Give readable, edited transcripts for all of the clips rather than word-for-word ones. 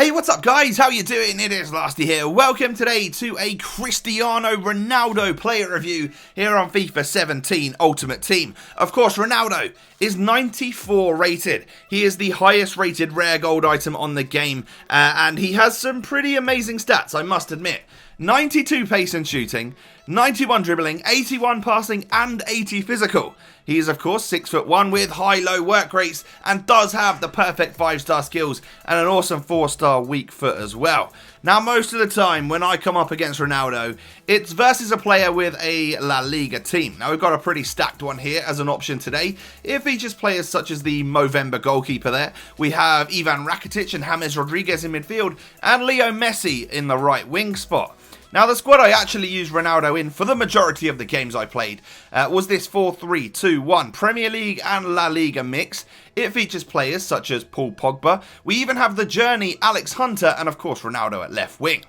Hey, what's up guys? How you doing? It is Lasty here. Welcome today to a Cristiano Ronaldo player review here on FIFA 17 Ultimate Team. Of course, Ronaldo is 94 rated. He is the highest rated rare gold item on the game, and he has some pretty amazing stats, I must admit. 92 pace and shooting, 91 dribbling, 81 passing and 80 physical. He is of course 6'1" with high-low work rates and does have the perfect 5-star skills and an awesome 4-star weak foot as well. Now most of the time when I come up against Ronaldo, it's versus a player with a La Liga team. Now we've got a pretty stacked one here as an option today. It features players such as the Movember goalkeeper there. We have Ivan Rakitic and James Rodriguez in midfield and Leo Messi in the right wing spot. Now the squad I actually used Ronaldo in for the majority of the games I played was this 4-3-2-1 Premier League and La Liga mix. It features players such as Paul Pogba. We even have the Journey, Alex Hunter, and of course Ronaldo at left wing.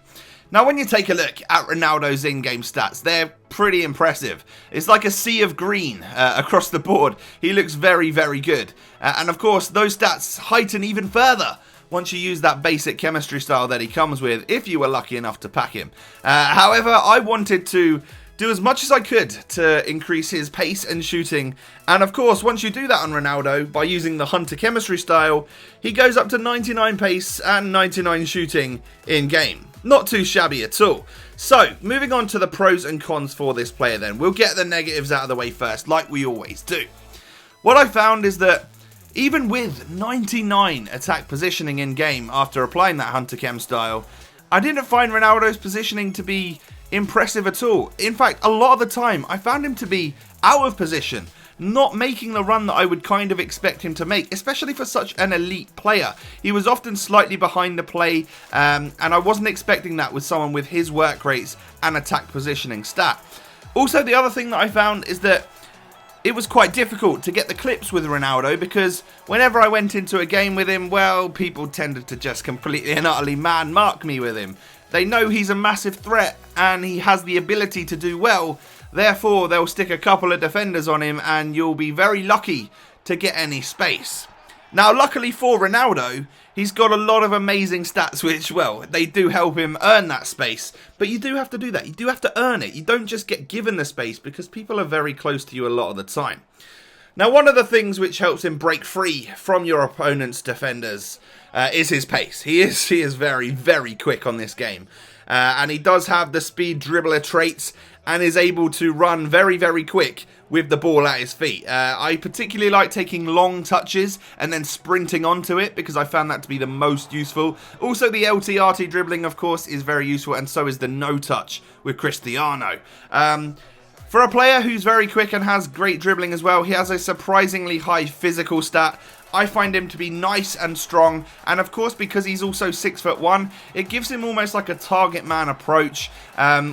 Now when you take a look at Ronaldo's in-game stats, they're pretty impressive. It's like a sea of green across the board. He looks very, very good. And of course those stats heighten even further once you use that basic chemistry style that he comes with, if you were lucky enough to pack him. However, I wanted to do as much as I could to increase his pace and shooting, and of course once you do that on Ronaldo by using the Hunter chemistry style, he goes up to 99 pace and 99 shooting in game. Not too shabby at all. So, moving on to the pros and cons for this player then. We'll get the negatives out of the way first, like we always do. What I found is that even with 99 attack positioning in game after applying that Hunter Chem style, I didn't find Ronaldo's positioning to be impressive at all. In fact, a lot of the time I found him to be out of position, not making the run that I would kind of expect him to make, especially for such an elite player. He was often slightly behind the play, and I wasn't expecting that with someone with his work rates and attack positioning stat. Also, the other thing that I found is that it was quite difficult to get the clips with Ronaldo because whenever I went into a game with him, well, people tended to just completely and utterly man-mark me with him. They know he's a massive threat and he has the ability to do well, therefore they'll stick a couple of defenders on him and you'll be very lucky to get any space. Now, luckily for Ronaldo, he's got a lot of amazing stats which, well, they do help him earn that space. But you do have to do that. You do have to earn it. You don't just get given the space because people are very close to you a lot of the time. Now, one of the things which helps him break free from your opponent's defenders is his pace. He is very, very quick on this game. And he does have the speed dribbler traits and is able to run very, very quick with the ball at his feet. I particularly like taking long touches and then sprinting onto it because I found that to be the most useful. Also, the LTRT dribbling, of course, is very useful, and so is the no touch with Cristiano. For a player who's very quick and has great dribbling as well, he has a surprisingly high physical stat. I find him to be nice and strong, and of course because he's also 6'1", it gives him almost like a target man approach,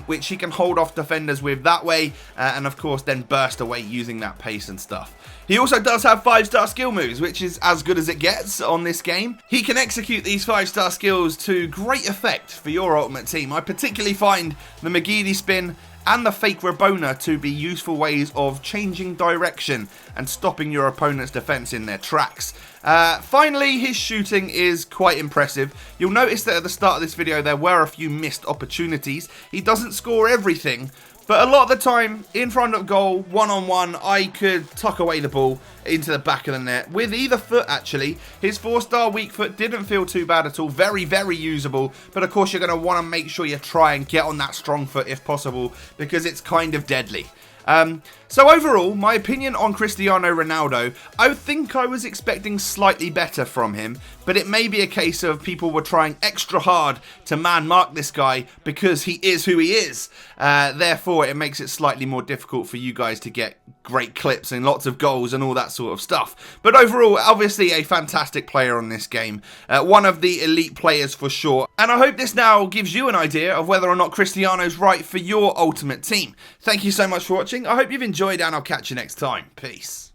which he can hold off defenders with that way, and of course then burst away using that pace and stuff. He also does have 5-star skill moves, which is as good as it gets on this game. He can execute these 5-star skills to great effect for your ultimate team. I particularly find the McGeady spin and the fake Rabona to be useful ways of changing direction and stopping your opponent's defense in their tracks. Finally, his shooting is quite impressive. You'll notice that at the start of this video there were a few missed opportunities. He doesn't score everything, but a lot of the time, in front of goal, one-on-one, I could tuck away the ball into the back of the net with either foot, actually. His 4-star weak foot didn't feel too bad at all. Very, very usable. But of course, you're going to want to make sure you try and get on that strong foot if possible, because it's kind of deadly. So overall, my opinion on Cristiano Ronaldo, I think I was expecting slightly better from him, but it may be a case of people were trying extra hard to man-mark this guy because he is who he is. Therefore, it makes it slightly more difficult for you guys to get great clips and lots of goals and all that sort of stuff. But overall, obviously a fantastic player on this game. One of the elite players for sure. And I hope this now gives you an idea of whether or not Cristiano's right for your ultimate team. Thank you so much for watching. I hope you've enjoyed and I'll catch you next time. Peace.